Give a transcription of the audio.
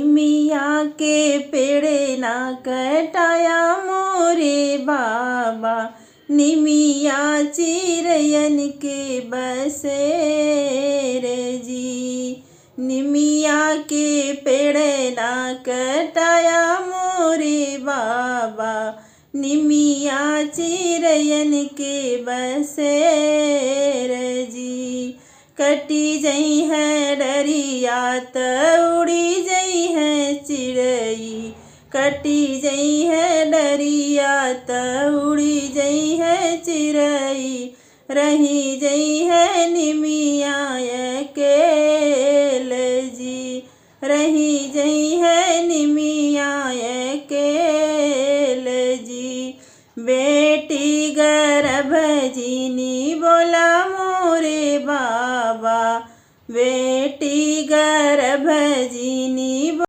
मियाँ के पेड़े ना कटाया मोरे बाबा, निमिया चिरयन के बसेर जी। निमिया के पेड़े ना कटाया मोरे बाबा, निमिया चिरयन के बसेर जी। कटी जई है डरिया त उड़ी जई है चिड़ई, कटी जई है डरिया त उड़ी जई है चिड़ई। रही जई है निमिया अकेल जी, रही जई है निमिया अकेल जी। बेटी गर्भ जीनी बोला मोरे बाबा, बेटी गर्भ जीनी